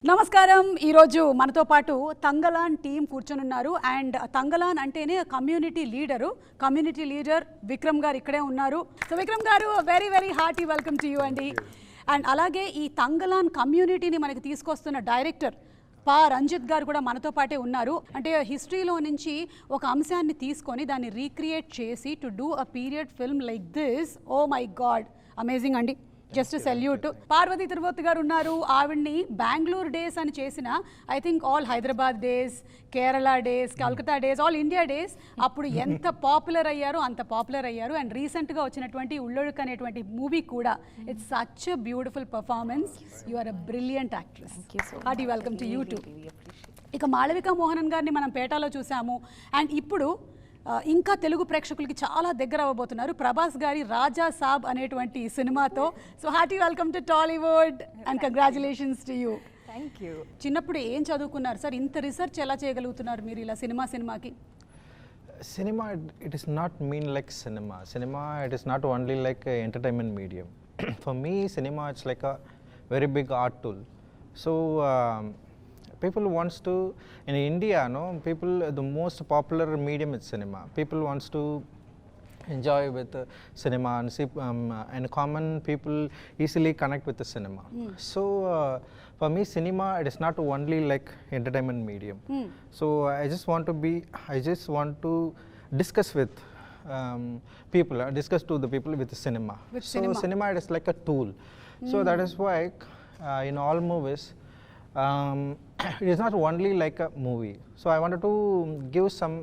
నమస్కారం ఈరోజు మనతో పాటు తంగలాన్ టీం కూర్చొనున్నారు అండ్ తంగలాన్ అంటేనే కమ్యూనిటీ లీడర్ విక్రమ్ గారు ఇక్కడే ఉన్నారు. So Vikram garu very very hearty welcome to you అండి. అండ్ అలాగే ఈ తంగలాన్ కమ్యూనిటీని మనకి తీసుకొస్తున్న డైరెక్టర్ రంజిత్ గారు కూడా మనతో పాటే ఉన్నారు. అంటే హిస్టరీలో నుంచి ఒక అంశాన్ని తీసుకొని దాన్ని రీక్రియేట్ చేసి to do a period film like this, oh my god amazing అండి. Just salute. పార్వతీ తిరుపతి గారు ఉన్నారు. ఆవిడ్ని బెంగళూరు డేస్ అని చేసిన I think all Hyderabad days, Kerala days, Calcutta days, all India days అప్పుడు ఎంత పాపులర్ అయ్యారో అంత పాపులర్ అయ్యారు. అండ్ రీసెంట్గా వచ్చినటువంటి ఉళ్ళొడుకు అనేటువంటి మూవీ కూడా it's such a beautiful performance. You are a brilliant actress. Hearty welcome to you too. ఇక మాళవిక మోహనన్ గారిని మనం పేటాలో చూసాము. అండ్ ఇప్పుడు ఇంకా తెలుగు ప్రేక్షకులకి చాలా దగ్గర అవ్వబోతున్నారు ప్రభాస్ గారి రాజా సాబ్ అనేటువంటి సినిమాతో. So hearty welcome to Tollywood and congratulations to you. Thank you. చిన్నప్పుడు ఏం చదువుకున్నారు సార్? ఇంత రీసెర్చ్ ఎలా చేయగలుగుతున్నారు మీరు ఇలా సినిమాకి? Cinema, it is not mean like cinema. Cinema, it is not only like a entertainment medium. For me, cinema it's like a very big art tool. So people wants to, in India, people, the most popular medium is cinema. People wants to enjoy with cinema and see, and common people easily connect with the cinema. So for me, cinema, it is not only like entertainment medium. So I just want to discuss with people, discuss to the people with the cinema. Cinema, it is like a tool. So that is why in all movies, it is not only like a movie. So I wanted to give some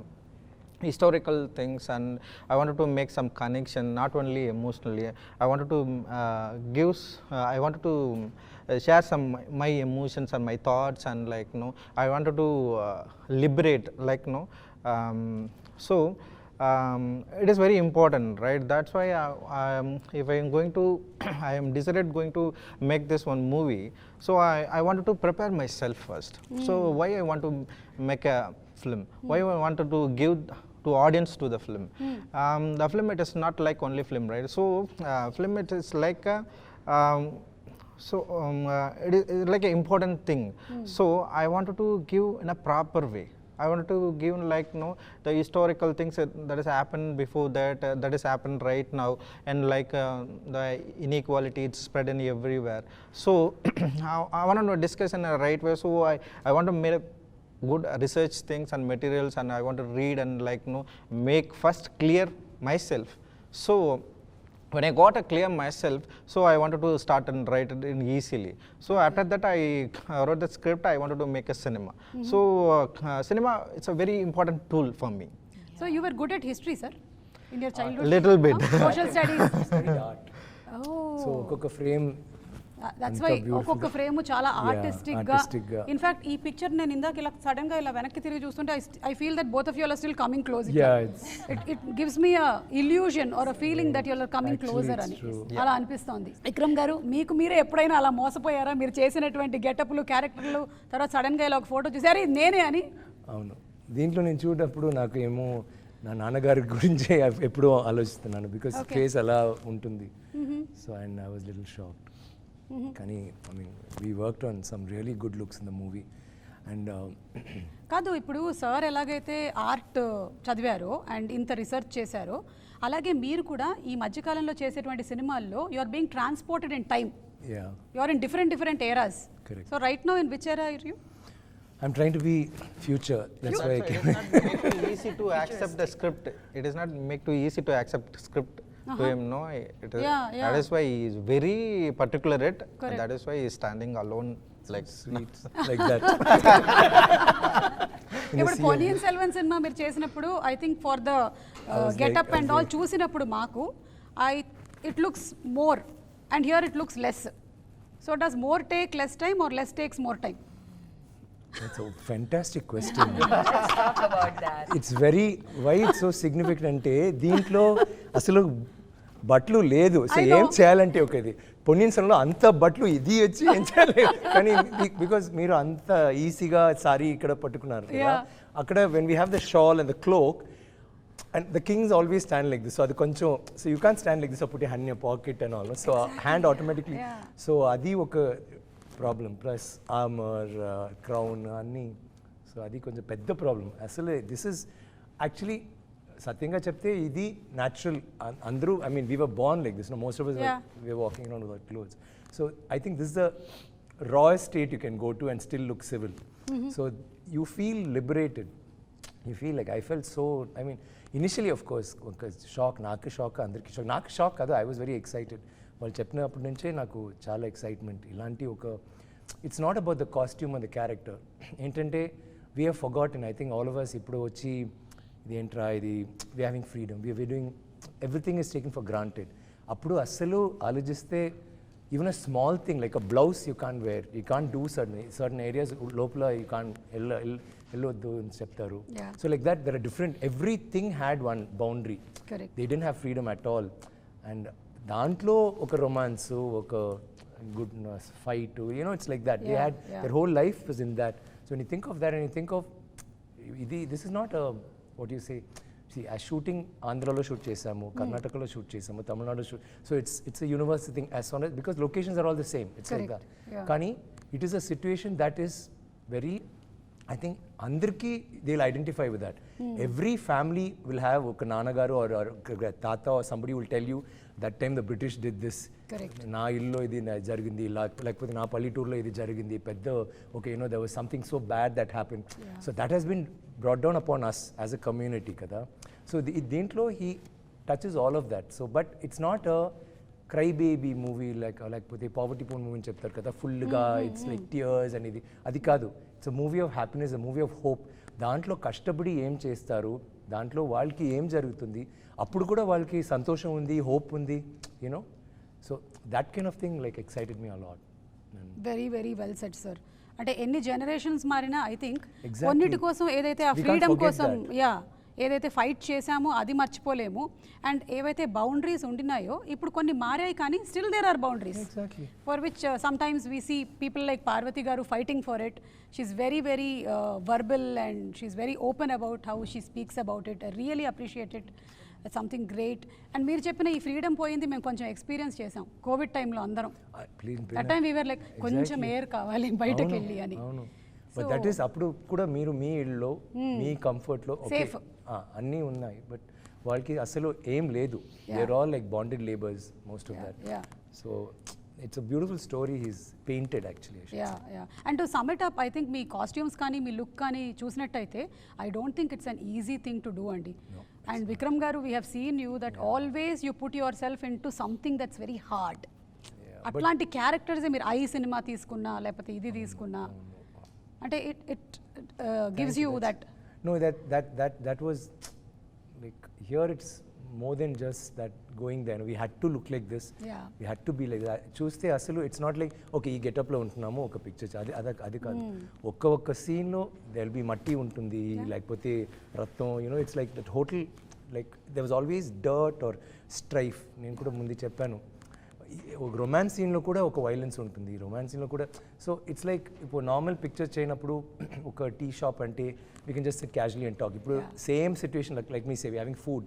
historical things, and I wanted to make some connection, not only emotionally. I wanted to share some my emotions and my thoughts, and like I wanted to liberate, like it is very important, right? That's why if I am going to I am decided going to make this one movie, so I wanted to prepare myself first. So why I want to make a film, why I wanted to give to audience to the film. The film, it is not like only film, right? So film, it is like a it is like an important thing. So I wanted to give in a proper way. I wanted to give like the historical things that has happened before that has happened right now, and like the inequality, it's spread in everywhere. So I want to discuss in a right way. So I want to make good research things and materials, and I want to read and like make first clear myself. So when I got a clear myself, so I wanted to start and write it in easily. So after that, I wrote the script. I wanted to make a cinema. So cinema, it's a very important tool for me. So you were good at history, sir, in your childhood? Little bit. Social studies. Studied art. Oh. So ఒక్కొక్క frame that's why ఒక్కొక్క frame చాలా artistic గా. In fact ఈ picture నేను ఇందాక ఇలా sudden గా ఇలా వెనక్కి తిరిగి చూస్తుంటే I feel that both of you are still coming close. It gives me a illusion or a feeling that you are coming closer అని అలా అనిపిస్తోంది. విక్రమ్ గారు, మీకు మీరే ఎప్పుడైనా అలా మోసపోయారా? మీరు చేసినటువంటి గెటప్లు, క్యారెక్టర్లు, తర్వాత సడన్ గా ఇలా ఒక ఫోటో చూసారు ఇది నేనే అని? అవును, దీంట్లో నేను చూడప్పుడు నాకు ఏమో నా నాన్నగారి గురించి ఎప్పుడూ ఆలోచిస్తున్నాను, బికాస్ ఫేస్ అలా ఉంటుంది. So and I was little shocked. కానీ I mean we worked on some really good looks in the movie. And కాదు, ఇప్పుడు సార్ ఎలాగైతే ఆర్ట్ చదివారో అండ్ ఇంత రీసెర్చ్ చేశారో, అలాగే మీరు కూడా ఈ మధ్యకాలంలో చేసేటువంటి సినిమాల్లో you are being transported in time. You are in different eras. So right now in which era are you? I'm trying to be future. That's why I can. It is not make too easy to accept the script. It is not make too easy to accept script to him. No, it is, that is why he is very particular at. And that is why he is standing alone like sweet like that. ఇప్పుడు Ponniyin Selvan cinema మీరు చేసినప్పుడు I think for the getup and all చూసినప్పుడు మాకు it looks more and here it looks less. So does more take less time or less takes more time? That's a fantastic question. Let's talk about that. It's very, why it's so significant అంటే దీంట్లో అసలు బట్టలు లేదు. So ఏం చేయాలంటే ఒకది పొన్నియిన్ సెల్వన్లో అంత బట్టలు ఇది వచ్చి ఏం చేయాలి, కానీ బికాజ్ మీరు అంత ఈజీగా సారీ ఇక్కడ పట్టుకున్నారు కదా, అక్కడ when we have the shawl and the cloak and the kings always stand like this. So అది కొంచెం, so you can stand like this, put hand in your pocket and all, so hand automatically. So అది ఒక problem plus armour crown అన్నీ so అది కొంచెం పెద్ద problem అసలు this is actually సత్యంగా చెప్తే ఇది న్యాచురల్ అందరూ I mean we were born like this most of us we were walking around without clothes so I think this is the rawest state you can go to and still look civil so you feel liberated you feel like I felt so I mean initially of course shock నాకు shock అందరికి shock నాకు shock కాదు I was very excited వాళ్ళు చెప్పినప్పటి నుంచే నాకు చాలా excitement ఇలాంటి ఒక it's not about the costume and the character ఏంటంటే we have forgotten I think all of us ఇప్పుడు వచ్చి ఇది ఏంట్రా ఇది we having freedom we doing everything is taking for granted అప్పుడు అస్సలు ఆలోచిస్తే even a small thing like a blouse you can wear you can do certain areas లోపల you can వెళ్ళొద్దు అని చెప్తారు so like that there are different everything had one boundary they didn't have freedom at all and దాంట్లో ఒక romance ఒక good fight you know it's like that they had their whole life was in that so when you think of that and you think of ఇది this is not what you say see ఆ shooting ఆంధ్రాలో shoot చేసాము కర్ణాటకలో shoot చేసాము Tamil Nadu shoot so it's a universal thing as soon because locations are all the same it's like that కానీ it is a situation that is very I think అందరికీ they will identify with that every family will have ఒక నాన్నగారు or తాత or somebody will tell you that time the British did this నా ఇల్లు ఇది జరిగింది లేకపోతే నా పల్లెటూరులో ఇది జరిగింది పెద్ద okay you know there was something so bad that happen so that he's been brought down upon us as a community కదా సో దీంట్లో he touches all of that so but it's not a cry baby movie లేకపోతే poverty porn movie అని చెప్తారు కదా ఫుల్గా it's like tears అనేది అది కాదు it's a movie of happiness a movie of hope దాంట్లో కష్టపడి ఏం చేస్తారు దాంట్లో వాళ్ళకి ఏం జరుగుతుంది అప్పుడు కూడా వాళ్ళకి సంతోషం ఉంది హోప్ ఉంది you know so that kind of thing like excited me a lot very very well set sir అంటే ఎన్ని జనరేషన్స్ మారినా ఐ థింక్ కొన్నిటి కోసం ఏదైతే ఆ ఫ్రీడమ్ కోసం ఏదైతే ఫైట్ చేశామో అది మర్చిపోలేము అండ్ ఏవైతే బౌండరీస్ ఉండినాయో ఇప్పుడు కొన్ని మారాయి కానీ still there are boundaries for which sometimes we see people like Parvathi garu fighting for it she's very very verbal and she's very open about how she speaks about it really appreciate it something great and మీరు చెప్పిన ఈ freedom పోయింది మేము కొంచెం experience చేసాం Covid టైంలో అందరం that time we are like కొంచెం ఎయిర్ కావాలి బయటకు వెళ్ళి అని బట్ దట్ ఈస్ అప్పుడు కూడా మీరు మీ ఇళ్ళలో మీ కంఫర్ట్లో సేఫ్ అన్నీ ఉన్నాయి బట్ వాళ్ళకి అసలు ఏం లేదు there all like bonded labours most of that so it's a beautiful story he's painted actually and to sum it up I think మీ కాస్ట్యూమ్స్ కానీ మీ లుక్ కానీ చూసినట్టయితే I don't think it's an easy thing to do అండి and Vikram garu we have seen you that always you put yourself into something that's very hard అట్లాంటి క్యారెక్టర్సే మీరు I cinema తీసుకున్నా లేకపోతే ఇది తీసుకున్నా అంటే it gives you that No, that was like here it's more than just that going there. We had to look like this. Yeah. We had to be like that. చూస్తే అసలు it's not like okay ఈ గెటప్లో ఉంటున్నాము ఒక picture అది కాదు ఒక్క సీన్లో there will be మట్టి ఉంటుంది లేకపోతే రక్తం you know it's like that hotel like there was always dirt or strife నేను కూడా ముందు చెప్పాను ఒక రొమాన్స్ సీన్లో కూడా ఒక వైలెన్స్ ఉంటుంది రొమాన్స్ సీన్లో కూడా సో ఇట్స్ లైక్ ఇప్పుడు నార్మల్ పిక్చర్ చేయనప్పుడు ఒక టీ షాప్ అంటే we can just sit casually and talk ఇప్పుడు same situation like me say having food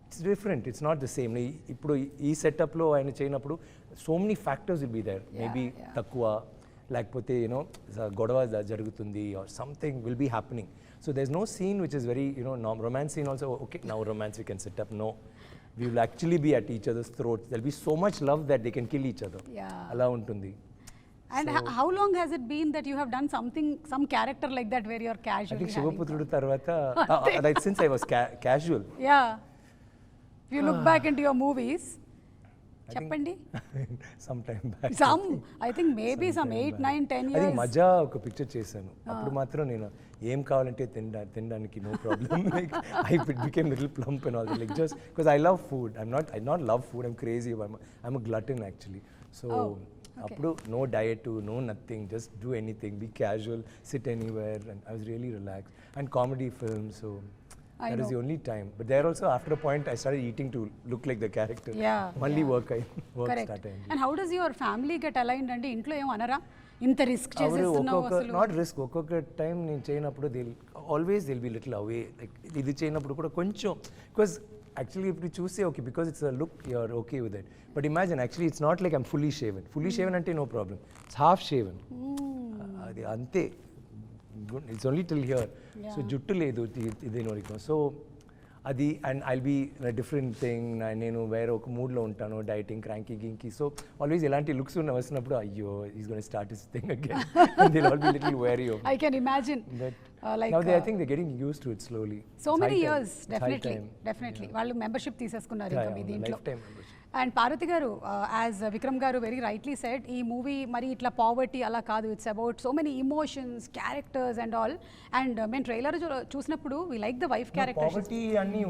it's different it's not the same ఇప్పుడు ఈ సెటప్లో ఆయన చేయనప్పుడు so many factors will be there maybe తక్కువ లేకపోతే యూనో గొడవ జరుగుతుంది or something will be happening so there is no scene which is very you know romance scene also okay now romance we can set up no we will actually be at each other's throats. There will be so much love that they can kill each other. Ala untundi. And how long has it been that you have done some character like that where you are casual? I think Shivaputrudu tarvata since I was casual. Yeah. If you look back into your movies, cheppandi. Some time back. I think maybe some 8, 9, 10 years. I think Maja oka picture chesanu. Appudu matram nenu ఏం కావాలంటే తినడానికి no problem like I became little plump and all that like just because I love food I not love food I'm crazy I'm a glutton actually so అప్పుడు no diet no nothing just do anything be casual sit anywhere and I was really relax and comedy film so that is the only time but there also after a point I started eating to look like the character only work started and how does your family get aligned andi intlo em anara inta risk chestunnao asalu not risk okka time నేను చేయనప్పుడు they'll be little away like ఇది చేయనప్పుడు కూడా కొంచెం because actually if you choose say okay because it's a look you're okay with it, but imagine actually it's not like I'm fully shaven ante no problem, it's half shaven. Adi ante, it's only till here. So juttu ledu idenoriku, so అది and I'll be different thing, నేను వేరే ఒక మూడ్లో ఉంటాను, dieting cranky గింకీ, so always ఇలాంటి looks వస్తున్నప్పుడు అయ్యో is gonna start his thing again and they all be little very off. I can imagine. Like now I think they're getting used to it slowly. So many years, definitely. వాళ్ళు membership తీసేసుకున్నారు ఇంకా మీ దీంట్లో. And Parvati గారు, as Vikram garu very rightly said, ఈ movie మరి ఇట్లా poverty అలా కాదు, it's about so many emotions, characters and all. And మేము ట్రైలర్ చూసినప్పుడు we like the wife character. Poverty అన్ని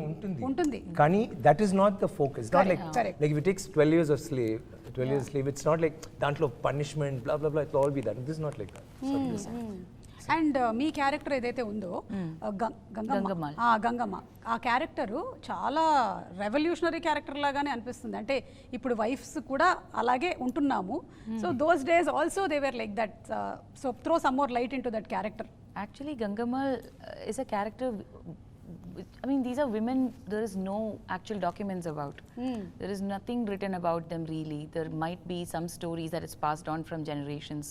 ఉంటుంది కానీ that is not the focus. Not like if it takes 12 years of slave, 12 years slave, it's not like దాంట్లో punishment blah blah blah, it will all be that. This is not like that. And me character ఏదైతే ఉందో గంగమ్మ, ఆ character చాలా revolutionary character లాగానే అనిపిస్తుంది. అంటే ఇప్పుడు wives కూడా అలాగే ఉంటున్నాము, so those days also they were like that. So throw some more light in to that character. Actually, Gangamma is a character. I mean, these are women there is no actual documents about. There is nothing written about them really. There might be some stories that is passed on from generations.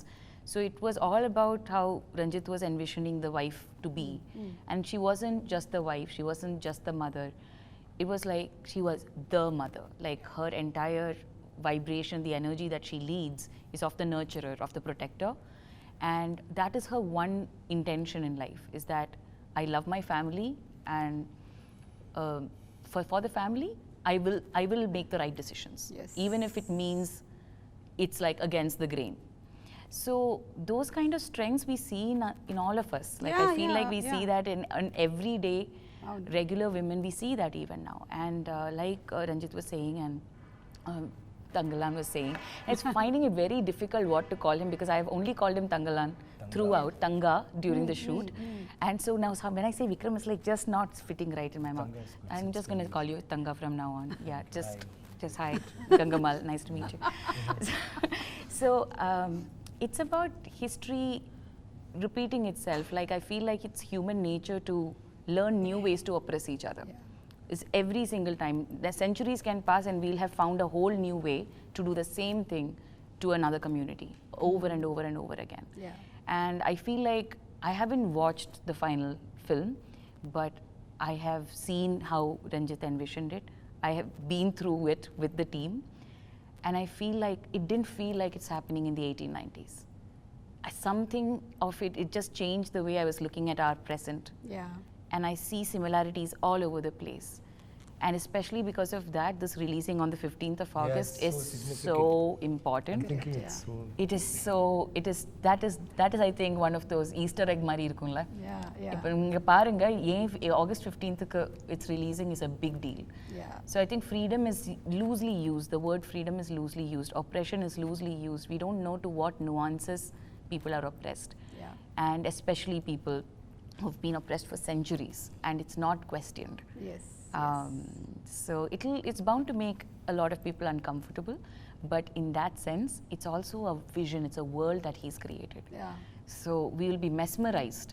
So it was all about how Ranjit was envisioning the wife to be. And she wasn't just the wife, she wasn't just the mother. It was like she was the mother. Like her entire vibration, the energy that she leads is of the nurturer, of the protector. And that is her one intention in life, is that I love my family, and for the family, I will make the right decisions. Yes. Even if it means it's like against the grain. So those kind of strengths we see in all of us. Like I feel like we see that in everyday regular women. We see that even now. And like Ranjit was saying and Thangalaan was saying, it's finding it very difficult what to call him, because I have only called him Thangalaan throughout, Tanga during the shoot. And so now when I say Vikram, it's like just not fitting right in my mouth. I'm just going to call you Tanga from now on. Yeah, just hi, Gangamal, nice to meet you. So it's about history repeating itself. Like I feel like it's human nature to learn new ways to oppress each other. It's every single time. The centuries can pass and we'll have found a whole new way to do the same thing to another community over and over and over again. And I feel like I haven't watched the final film, but I have seen how Ranjit envisioned it. I have been through it with the team. And I feel like it didn't feel like it's happening in the 1890s. Something of it just changed the way I was looking at our present. And I see similarities all over the place. And especially because of that, this releasing on the 15th of August is so important. I'm thinking that is I think one of those Easter egg mari irukumla. Inga parunga August 15th it's releasing is a big deal. So I think freedom is loosely used. The word freedom is loosely used. Oppression is loosely used. We don't know to what nuances people are oppressed. And especially people who've been oppressed for centuries, and it's not questioned. So it's bound to make a lot of people uncomfortable, but in that sense, it's also a vision, it's a world that he's created. So we will be mesmerized,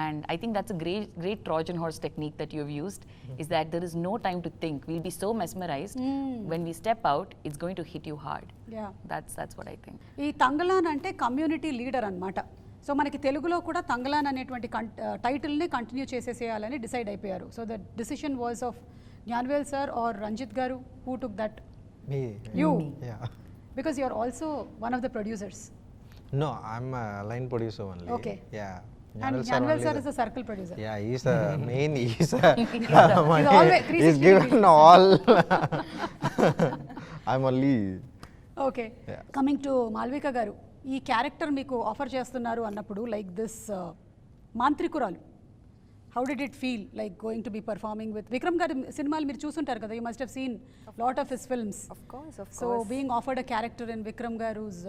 and I think that's a great Trojan horse technique that you have used, is that there is no time to think. We'll be so mesmerized, when we step out, it's going to hit you hard. That's what I think. ఈ తంగలాన్ అంటే community leader అన్నమాట. So మనకి తెలుగులో కూడా తంగలాన్ అనేటువంటి టైటిల్ని continue చేసేసేయాలని decide అయిపోయారు. So the decision was of Gnanavel sir or Ranjith garu? Who took that? Me. You? Yeah. Because you are also one of the producers. No, I'm a line producer only. Okay. Yeah. And Gnanvel sir is a circle producer. Yeah, he's the main. He's always given all. I'm only. Okay. Coming to Malvika garu, ఈ character మీకు offer చేస్తున్నారు అన్నప్పుడు like this మాంత్రికురాలు, how did it feel like going to be performing with Vikram గారి సినిమాలు మీరు చూసుంటారు కదా, you must have seen lot of his films. Of course. So being offered a character in Vikram గారు's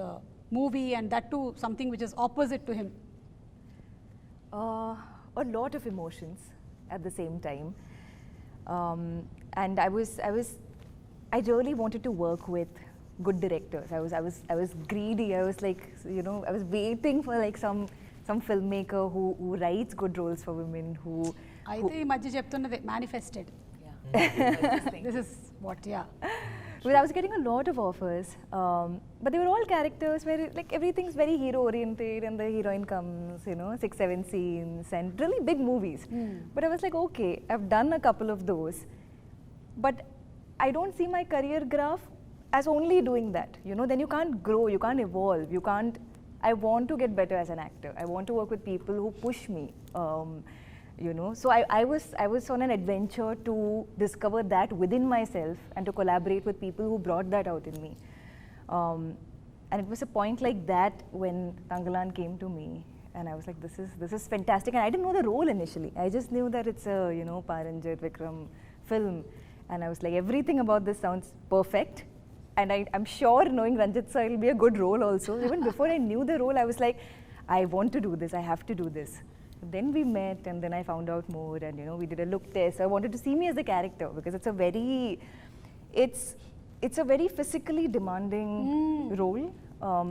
movie and that to something which is opposite to him. A lot of emotions at the same time, and I really wanted to work with good directors. I was greedy. I was like, you know, I was waiting for like some filmmaker who writes good roles for women, who అయితే ఈ మధ్య చెప్తున్నదే manifested. This is what, yeah. Well, I was getting a lot of offers, but they were all characters where like everything's very hero oriented, and the heroine comes, 6-7 scenes, and really big movies. But I was like, okay, I've done a couple of those, but I don't see my career graph as only doing that. Then you can't grow, you can't evolve, you can't. I want to get better as an actor. I want to work with people who push me. So I was on an adventure to discover that within myself and to collaborate with people who brought that out in me. And it was a point like that when Thangalaan came to me, and I was like, this is fantastic. And I didn't know the role initially. I just knew that it's a Paranjit Vikram film, and I was like, everything about this sounds perfect. And I'm sure, knowing Ranjit sir, it'll be a good role also. Even before I knew the role, I was like, I want to do this. I have to do this. Then we met, and then I found out more, and we did a look test. So I wanted to see me as a character because it's a very physically demanding role.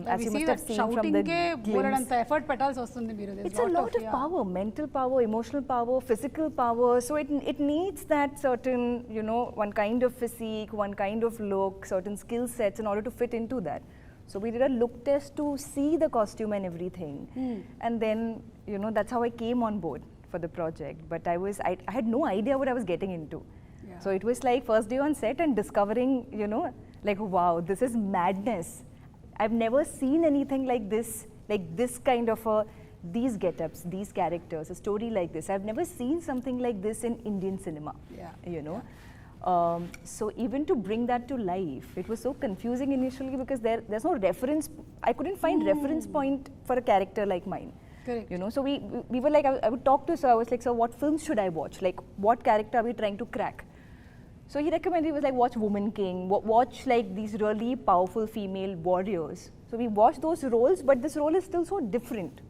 As you must have seen from the glimpse. Effort petals vastundi meeru. It's a lot of power, mental power, emotional power, physical power. So it needs that certain, one kind of physique, one kind of look, certain skill sets in order to fit into that. So we did a look test to see the costume and everything. And then, that's how I came on board for the project. But I had no idea what I was getting into. Yeah. So it was like first day on set and discovering, like, wow, this is madness. I've never seen anything like this kind of these get-ups, these characters, a story like this. I've never seen something like this in Indian cinema, So even to bring that to life, it was so confusing initially because there's no reference. I couldn't find reference point for a character like mine. Correct. So we were like, I would talk to sir. I was like, sir, what films should I watch? Like, what character are we trying to crack? So he recommended, he was like, watch Woman King, watch like these really powerful female warriors. So we watched those roles, but this role is still so different,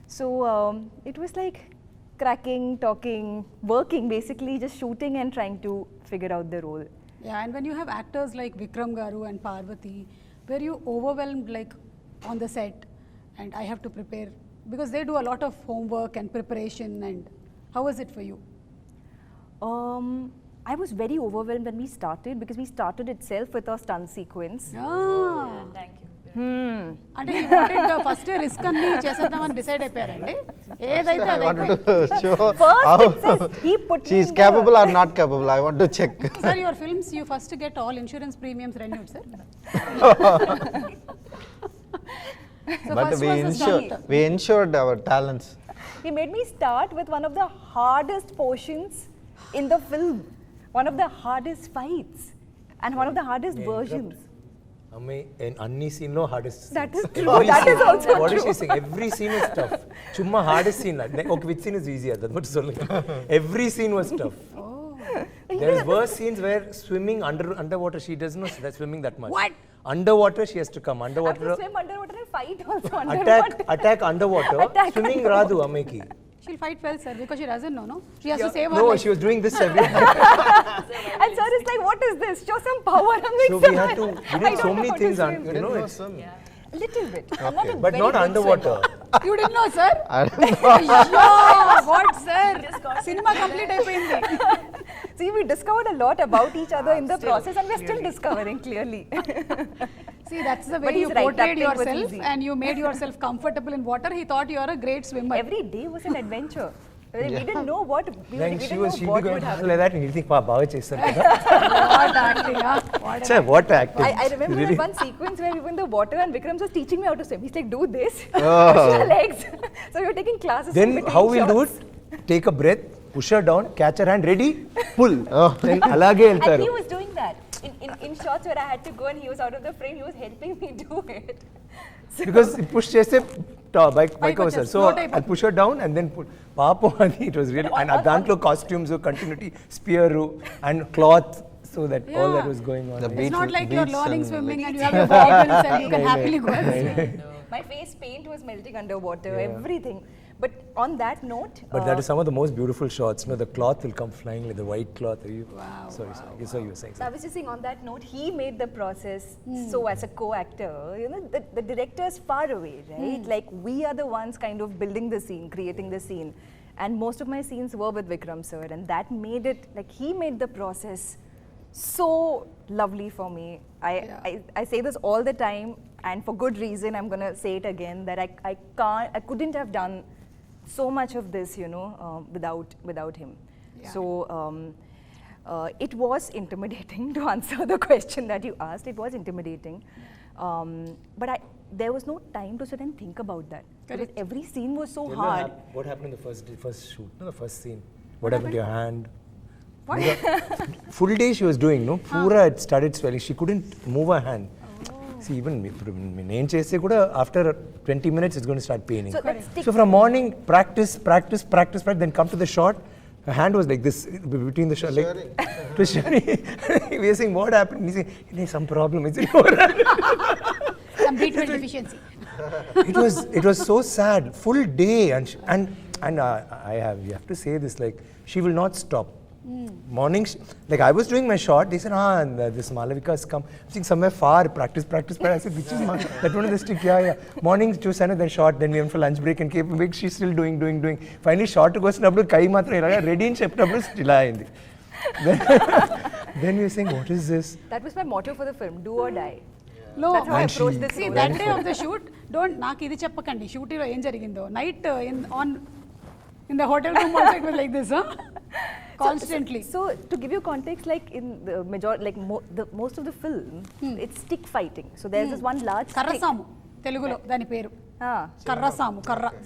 So it was like cracking, talking, working, basically just shooting and trying to figure out the role. Yeah, and when you have actors like Vikram Garu and Parvati, were you overwhelmed like on the set and I have to prepare? Because they do a lot of homework and preparation, and how was it for you? I was very overwhelmed when we started because we started itself with our stunt sequence. Thank you. అంటే he wanted the first risk అన్ని చేసేద్దామని decide అయిపోయారండి ఏదైతే I wanted to show First how it says he put she me is in capable or not capable. I want to check. Sir, your films you first get all insurance premiums renewed, sir. So But first was the stunt. we ensured our talents. He made me start with one of the hardest portions in the film, one of the hardest fights, and one of the hardest versions. In any scene, no hardest scene. That is true. That is also What true. is she saying? Every scene is tough. Chumma hardest scene. Okay, which scene is easier? That's what I'm Every scene was tough. There's worse scenes where swimming underwater, she doesn't know that's swimming that much. What? Underwater, she has to come. I have Underwater, to swim underwater and fight also underwater. attack underwater. Attack Swimming underwater. radu ameki. She'll fight well, sir, because she doesn't know, no? She has to save her No, life. she was doing this every And sir is like, what is this? Show some power. I'm like, So "Sir, we had to, I we did don't so know many how to things, swim." it's, A little bit. I'm not a but very not good underwater. swimmer. You didn't know, sir? I don't know. Ayyo, what, sir? Cinema complete అయిపోయింది. See, we discovered a lot about each other in the process, and we're still discovering clearly. See, that's the But way he's you right, portrayed that thing was yourself easy. and you made yourself comfortable in water. He thought you are a great swimmer. Every day was an adventure. We didn't know what we Then didn't she know was, she'd be what going would happen. like that and you'll think, baga chesaru kada. What acting, huh? What Chai, what acting. I remember Really? that one sequence where we were in the water and Vikram was teaching me how to swim. He's like, do this, Oh. push your legs. So we were taking classes. in Then between how we'll do shots. it? Take a breath, push her down, catch her hand, ready, pull. Oh. Then alage And eltaru. he was doing that. In shots where I had to go and he was out of the frame, he was helping me do it. So Because he pushed cheste bike వచ్చేసి so float I'll push her down and then pull. Papo ani, it was really, and dantlo costumes, continuity, spear and cloth, so that all that was going on. The It's beach not like you're beach learning and swimming and you have your goggles and you can happily go and swim. my face paint was melting underwater, everything. But on that note, But that is some of the most beautiful shots. No, the cloth will come flying, like the white cloth. Wow, Sorry. So you were saying so I was just saying on that note, he made the process so as a co-actor, the director is far away, right? Like we are the ones kind of building the scene, creating the scene. And most of my scenes were with Vikram sir, and that made it, like, he made the process so lovely for me. I say this all the time, and for good reason. I'm going to say it again, that I couldn't have done so much of this, you know, without him. Yeah. So it was intimidating, to answer the question that you asked. It was intimidating, but there was no time to sit and think about that. Because every scene was so hard. What happened in the first shoot? No, the first scene. What happened to your hand? What? Full day she was doing, no? Pura it started swelling. She couldn't move her hand. See, even నేను చేస్తే కూడా after 20 minutes it's going to start paining. So from morning practice, then come to the shot. Her hand was like this between the shot, like it was sharing. We were saying, what happened? He said, "Hey, some problem. It's in your hand." Some B12 deficiency. It was so sad. Full day, and you have to say this, like, she will not stop. Mornings, like I was doing my shot, they said, this Malvika's come. I think somewhere far, practice. I said, which is that one of the stick, yeah. Mornings, choose another shot, then we went for lunch break and came back, she's still doing. Finally, shot goes to kai matra ready in chapter still ayindi. Then we were saying, what is this? That was my motto for the film, do or die. No, That's how I approached this. see, that day of the shoot, నాకు ఇది చెప్పకండి షూటింగ్లో ఏం జరిగిందో night in the hotel room also it was like this, huh? Constantly. So to give you context, like in the most of the film, it's stick fighting. So there's this one large stick. కర్రసాము తెలుగులో దాని పేరు కర్రసాము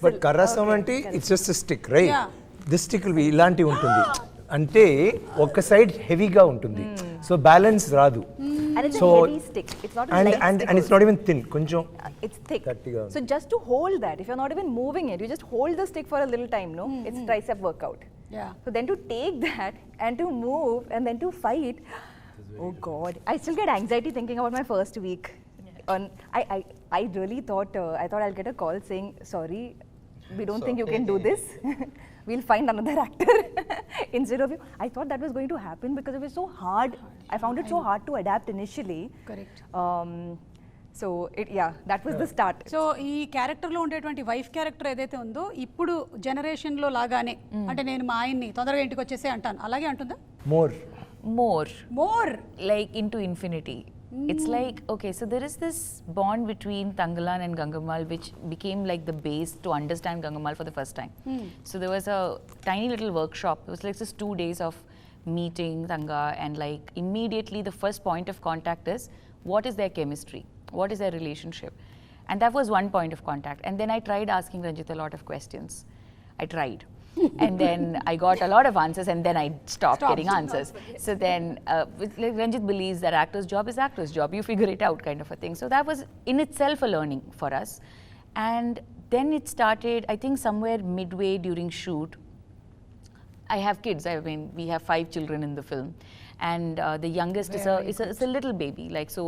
But karrasam ante it's just a stick, right? Yeah. This stick will be ఇలాంటి ఉంటుంది అంటే ఒక side హెవీగా ఉంటుంది so balance రాదు. And it's So- a heavy stick. It's not a light stick. And it's not even thin, కొంచెం It's thick. గట్టిగా So just to hold that, if you're not even moving it, you just hold the stick for a little time, no? It's tricep workout. Yeah. So then to take that and to move and then to fight, oh God, I still get anxiety thinking about my first week. I really thought I'll get a call saying, sorry, we don't think you can do this. We'll find another actor instead of you. I thought that was going to happen because it was so hard. I found it so hard to adapt initially. Correct. So that was the start. So ఈ క్యారెక్టర్లో ఉండేటువంటి wife character ఏదైతే ఉందో ఇప్పుడు జనరేషన్లో లాగానే అంటే నేను మా ఆయన్ని తొందరగా ఇంటికి వచ్చేసే anటాను అలాగే అంటుందా More like into infinity. It's like, okay, so there is this bond between Thangalaan and Gangamal which became like the base to understand Gangamal for the first time. So there was a tiny little workshop. It was like just 2 days of meeting Thanga, and like immediately the first point of contact is what is their chemistry? What is their relationship? And that was one point of contact. And then I tried asking Ranjit a lot of questions. I tried. And then I got a lot of answers, and then I stopped getting answers. So then like Ranjit believes that actor's job is actor's job. You figure it out, kind of a thing. So that was in itself a learning for us. And then it started, I think somewhere midway during shoot. I have kids. I mean, we have 5 children in the film. And the youngest is a little baby. Like, so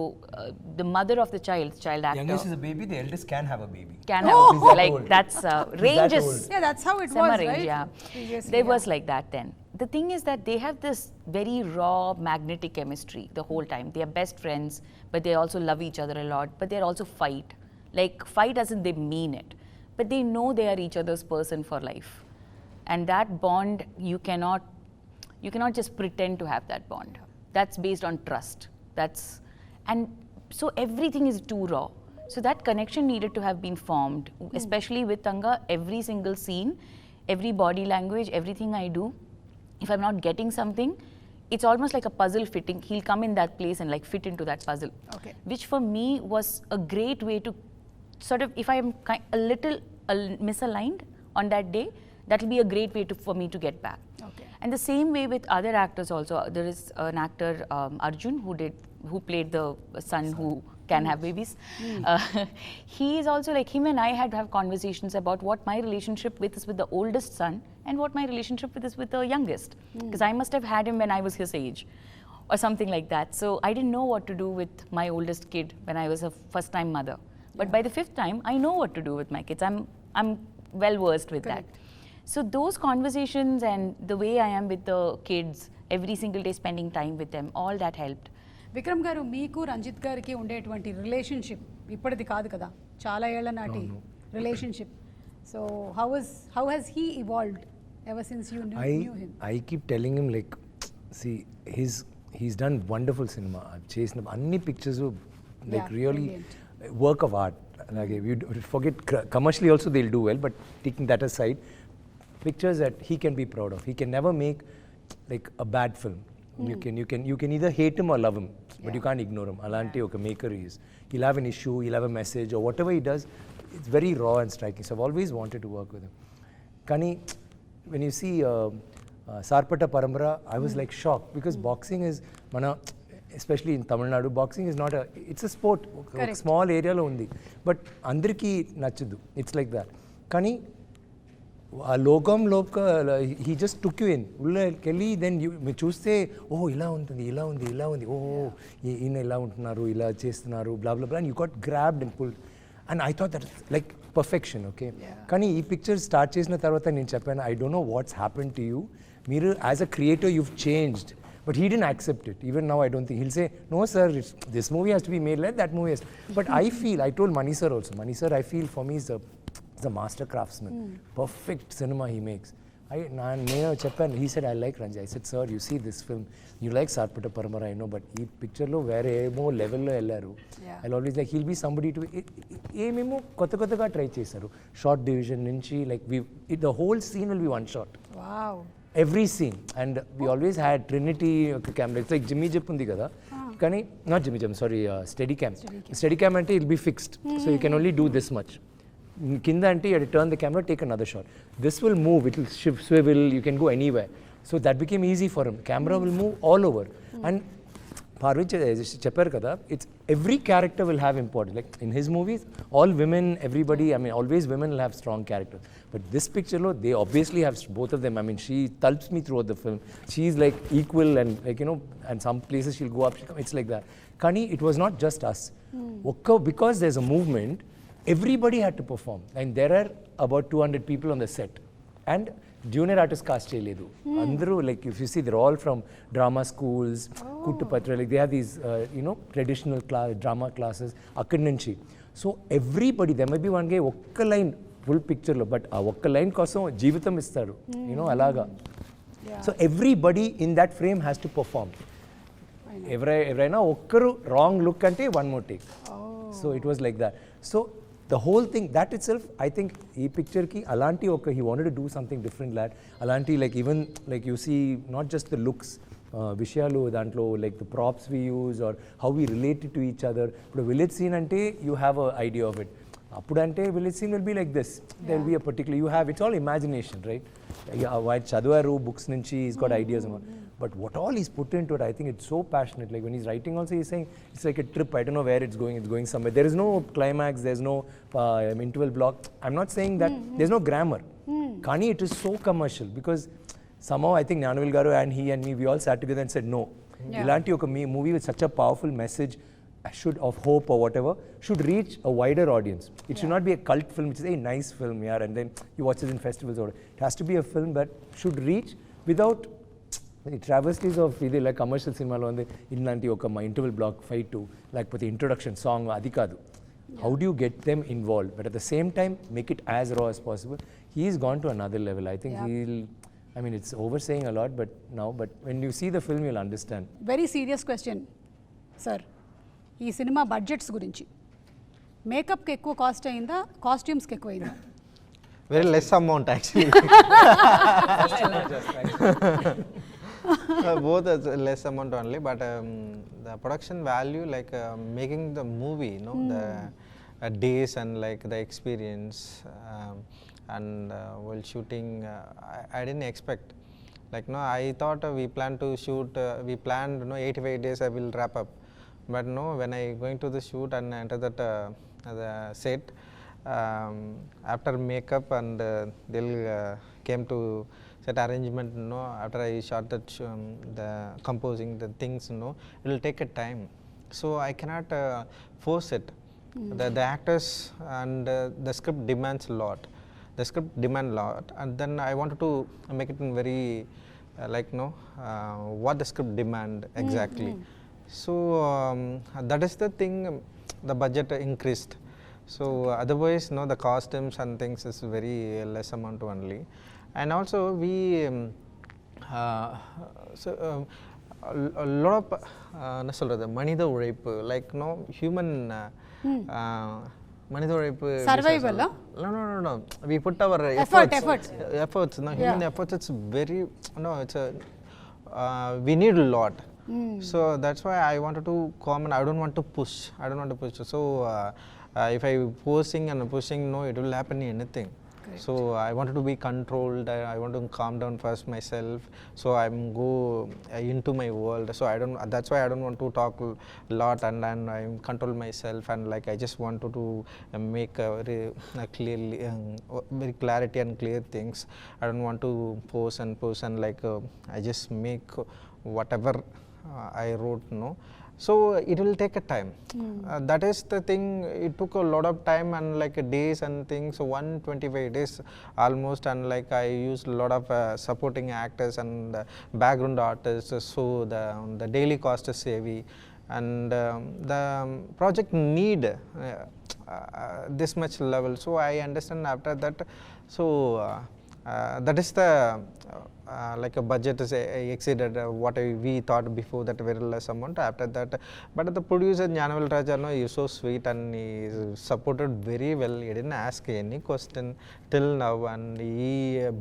the mother of the child actor. Youngest is a baby, the eldest can have a baby. Can have like old. that's ranges. Yeah, that's how it Summer was, range, right? yeah. Previously, There yeah. was like that then. The thing is that they have this very raw magnetic chemistry the whole time. They are best friends, but they also love each other a lot. But they also fight. Like fight as in they mean it, but they know they are each other's person for life. And that bond, you cannot just pretend to have that bond. That's based on trust. And so everything is too raw. So that connection needed to have been formed, especially with Thanga. Every single scene, every body language, everything I do, if I'm not getting something, it's almost like a puzzle fitting. He'll come in that place and like fit into that puzzle. Okay. Which for me was a great way to sort of, if I am a little misaligned on that day, that will be a great way for me to get back. Okay. And the same way with other actors also. There is an actor, Arjun, who played the son who can have babies. He is also like, him and I had to have conversations about what my relationship is with the oldest son and what my relationship is with the youngest. Because I must have had him when I was his age or something like that. So I didn't know what to do with my oldest kid when I was a first time mother. But by the 5th time, I know what to do with my kids. I'm well versed with that. So those conversations and the way I am with the kids, every single day spending time with them, all that helped. Vikram గారు మీకు రంజిత్ గారికి ఉండేటువంటి relationship ఇప్పటిది కాదు కదా చాలా ఏళ్ల నాటి relationship so how he's he evolved ever since you knew him? I keep telling him like, see, he's done wonderful cinema. I've chased any pictures of like really work of art. Like if you forget commercially also they'll do well, but taking that aside, pictures that he can be proud of. He can never make like a bad film. You can either hate him or love him, but you can't ignore him. Alanti oka maker he is. He'll have an issue, he'll have a message, or whatever he does, it's very raw and striking. So I've always wanted to work with him. Kani, when you see Sarpata Parambara, I was like shocked because boxing is especially in Tamil Nadu, boxing is not it's a sport. A small area lo undi, but andariki nachadu. It's like that. Kani ఆ లోకంలో he just took you in ఉళ్ళకెళ్ళి then మీరు చూస్తే ఓహో ఇలా ఉంటుంది ఇలా ఉంది ఇలా ఉంది ఓహో ఈయన ఇలా ఉంటున్నారు ఇలా చేస్తున్నారు blah blah blah and you got grabbed and pulled and I thought that like perfection okay కానీ ఈ పిక్చర్ స్టార్ట్ చేసిన తర్వాత నేను చెప్పాను I don't know what's happen to you మీరు as a creator you've changed but he didn't accept it. Even now I don't think he'll say no sir, this movie has to be made like that movie has to. But I told Mani sir also, Mani sir I feel for me is a master craftsman. Perfect cinema he makes. He said I like Ranjay. I said sir, you see this film, you like Sarpata Paramara, I know, but ee picture lo vere emo level lo ellaru. I'll always like he'll be somebody to ememo kotta ga try chesaru. Short division nunchi like the whole scene will be one shot. Wow. Every scene, and we always had Trinity camera. It's like Jimmy Jip undi kada. Kani not Jimmy Jim, sorry, Steadicam. Steadicam ante it'll be fixed, so you can only do this much. Kinda ante you have to turn the camera, take another shot. This will move, it will shift, swivel, you can go anywhere. So that became easy for him. Camera will move all over. And Parveen chepparu kada, it's every character will have importance. Like in his movies, all women, everybody, I mean always women will have strong characters. But this picture lo, they obviously have both of them. I mean she tulps me throughout the film. She's like equal and like and some places she'll go up, it's like that. Kani, it was not just us. Because there's a movement, everybody had to perform. And there are about 200 people on the set. And junior artist cast cheyaledu. Andru like if you see they're all from drama schools, Kuttupatra, like they have these traditional drama classes akkad nunchi. So everybody, there may be one guy okka line full picture lo, but aa okka line kosam jeevitam istaru, alaga. So everybody in that frame has to perform. Everyna okkaru wrong look ante one more take. So it was like that. So the whole thing, that itself, I think, ee picture ki alanti oka, he wanted to do something different, lad. Alanti, like even like you see, not just the looks, vishayalu dantlo, like the props we use or how we relate to each other. But a village scene ante, you have an idea of it. Apudante village scene will be like this. There will be a particular, you have, it's all imagination, right? While Chadwaru books nunchi, he's got ideas. But what all he's put into it, I think it's so passionate. Like when he's writing also, he's saying, it's like a trip, I don't know where it's going somewhere. There is no climax, there's no interval block. I'm not saying that, there's no grammar. Kani, it is so commercial because somehow I think Nyanuvil Garu and he and me, we all sat together and said no. Ilanti oka movie with such a powerful message, of hope or whatever, should reach a wider audience. It should not be a cult film, which is a nice film, and then you watch it in festivals or whatever. It has to be a film that should reach without the travesties of either like commercial cinema lo ande illanti oka interval block fight to like the introduction song adi kadu. How do you get them involved, but at the same time make it as raw as possible? He's gone to another level. I think I mean it's oversaying a lot, but when you see the film you'll understand. Very serious question, sir. ఈ cinema budgets గురించి మేకప్కి ఎక్కువ cost అయిందా, కాస్ట్యూమ్స్కి ఎక్కువ అయిందా? Very less amount actually. Both less amount only, but the production value, like making the movie, the days and like the experience and while shooting, I didn't expect. Like I thought we planned to shoot, we planned 85 days I will wrap up. But when I going to the shoot and enter that the set, after makeup and they'll came to set arrangement, after I shot that the composing the things, it will take a time. So I cannot force it. The actors and the script demands a lot. The script demand a lot, and then I wanted to make it in very what the script demand exactly. So that is the thing, the budget increased. So otherwise, no, the costumes and things is very less amount only. And also we a lot of என்ன சொல்றது மனித உழைப்பு like no human மனித உழைப்பு survival no we put our efforts no human efforts, it's very no it's a we need a lot. So that's why I wanted to comment. I don't want to push. So if I posing and pushing, no, it will happen anything. Correct. So I wanted to be controlled. I want to calm down first myself. So I'm go into my world. So I don't. That's why I don't want to talk a lot and I control myself and like I just wanted to make a very clearly, very clarity and clear things. I don't want to post and like I just make whatever I wrote, no. So it will take a time. That is the thing. It took a lot of time and like days and things. So 125 days almost, and like I used a lot of supporting actors and background artists. So the daily cost is heavy, and the project need this much level. So I understand after that. So that is the like a budget is exceeded what we thought before, that very less amount after that. But the producer Gnanavel Raja, no, he is so sweet and he supported very well. He didn't ask any question till now and he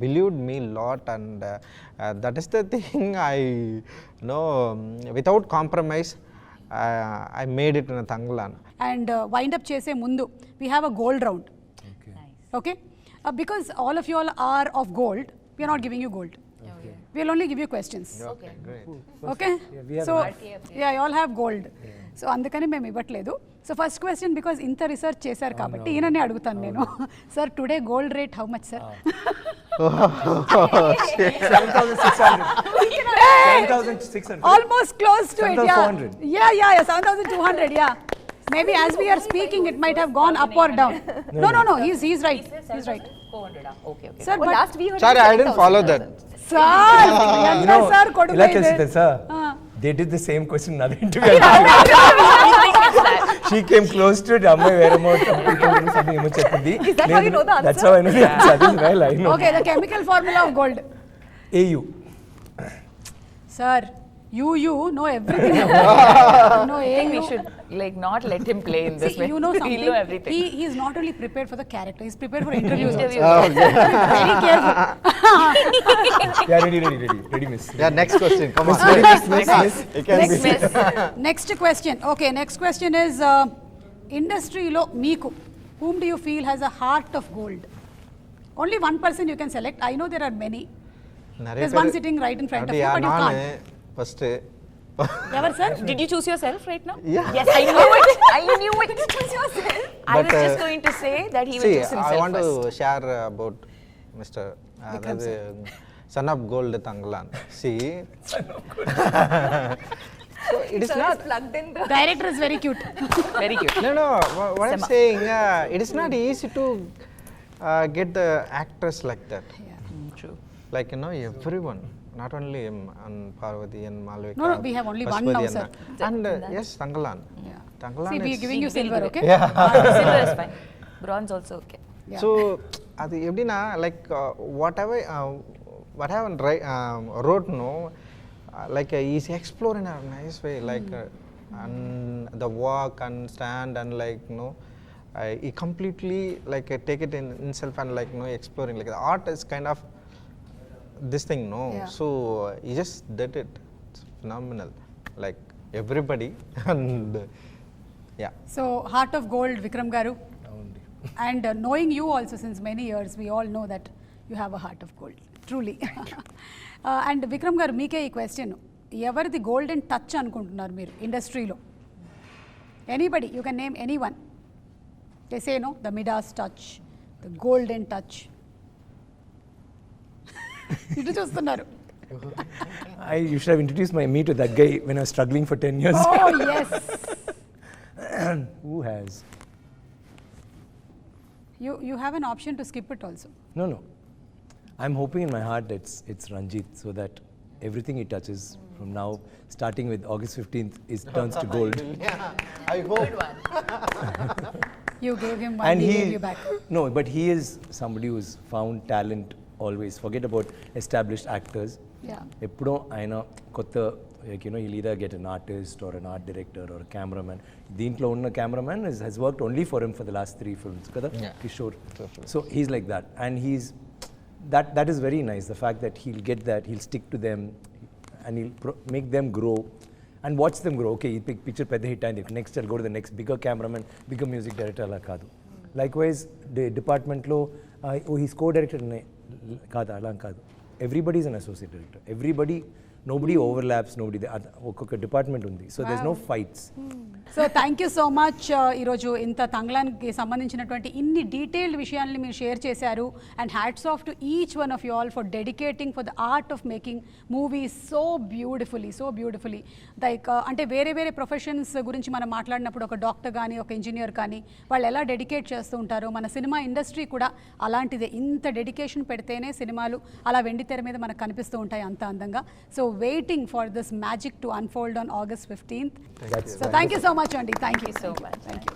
believed me a lot, and that is the thing. I know without compromise I made it in a Thangalaan. And wind up chese mundu we have a gold round. Okay. Nice. Okay, because all of you all are of gold, we are not giving you gold. Okay. We will only give you questions. Okay. Great. Okay, Yeah, we have so enough. yeah, you all have gold. So అందుకని మేము ఇవ్వట్లేదు. So first question, because ఇంత research చేశారు కాబట్టి ఈయననే అడుగుతాను నేను. Sir today gold rate how much sir? 7,600. Almost close to it. 7,400. Yeah, 7,200. Yeah. Maybe as we are speaking, it might have gone up or down. No. He's right. He's right. 400. Okay. Sir, Well, but last we heard Sorry, I didn't follow that. sir, sir, ఇలా తెలిసిందే sir, they did the same question in other interview. She came close to it. అమ్మాయి వేరే something ఏమో చెప్పింది. Is that how you know the answer? That's how I know the answer. That is well, I know. Okay, the chemical formula of gold. AU. Sir, you know everything. No, I think we should like not let him play in this See, way. you know something. He'll know everything. He is not only prepared for the character, he's prepared for interviews. Interviews. Also. Very careful. Yeah, ready, miss. Yeah, next question. Come on. Miss. It can Next be. miss. Next question. Okay, next question is industry lo meeku, whom do you feel has a heart of gold? Only one person you can select. I know there are many. There's one sitting right in front of you, but you can't. First. Ever, sir? Did you choose yourself right now? Yeah. Yes, I knew it. Did you choose yourself? I But, was just going to say that he will See, choose himself I want first. to share about Mr. Vikram, Son of Gold Thangalaan. See, so it is Sir not. is plugged in. Director is very cute. Very cute. No. What I'm Sema. saying, it is not easy to get the actors like that. True. Like everyone, not only and Parvati and Malvika. No, we have only one Pashupati now, sir. And yes, Thangalaan. Yeah. Thangalaan See, we are is- giving you silver, okay? Silver is fine. Bronze also okay. Yeah. So அது எப்படின்னா like whatever wrote no like he's exploring in a nice way, like and the walk and stand and like he completely like take it in himself and like exploring, like the art is kind of this thing Yeah. So he just did it. It's phenomenal, like everybody. And yeah, So, heart of gold, Vikram Garu. And knowing you also since many years, we all know that you have a heart of gold, truly. And Vikram Garu, meeke ee question, evardi golden touch anukuntunnaru meer industry lo? Anybody, you can name anyone. They say no, the Midas touch, the golden touch. ఇటు చూస్తున్నారు. You should have introduced me to that guy when I was struggling for 10 years. Oh yes. Who has? You have an option to skip it also. No. I'm hoping in my heart it's Ranjit, so that everything he touches from now, starting with August 15th, turns to gold. yeah, I hope. You gave him one, And he gave you back. No, but he is somebody who's found talent always. Forget about established actors. Yeah. ఎప్పుడో ఆయన కొత్త like you know you'll either get an artist or an art director or a cameraman. దీంట్లో ఉన్న cameraman has worked only for him for the last 3 films కదా Kishore. So he's like that, and he's that is very nice, the fact that he'll get that, he'll stick to them and he'll make them grow and watch them grow. Okay, ఈ picture పెద్ద hit అయింది, next I'll go to the next bigger cameraman, bigger music director అలా కాదు. Likewise డిపార్ట్మెంట్లో he's co-director కాదు, అలా కాదు. Everybody is an associate director. Nobody overlaps, ఒక్కొక్క డిపార్ట్మెంట్ ఉంది. So there's no fights. So thank you so much ఈరోజు ఇంత తంగలాన్కి సంబంధించినటువంటి ఇన్ని డీటెయిల్డ్ విషయాల్ని మీరు షేర్ చేశారు. And hats off to each one of you all for dedicating for the art of making movies so beautifully like అంటే వేరే professions గురించి మనం మాట్లాడినప్పుడు ఒక డాక్టర్ కానీ ఒక ఇంజనీర్ కానీ వాళ్ళు ఎలా డెడికేట్ చేస్తూ ఉంటారో మన సినిమా ఇండస్ట్రీ కూడా అలాంటిదే. ఇంత డెడికేషన్ పెడితేనే సినిమాలు అలా వెండి తెర మీద మనకు కనిపిస్తూ ఉంటాయి అంత అందంగా. So waiting for this magic to unfold on August 15th. So thank you so much, Andy. Thank you so much. Thank you.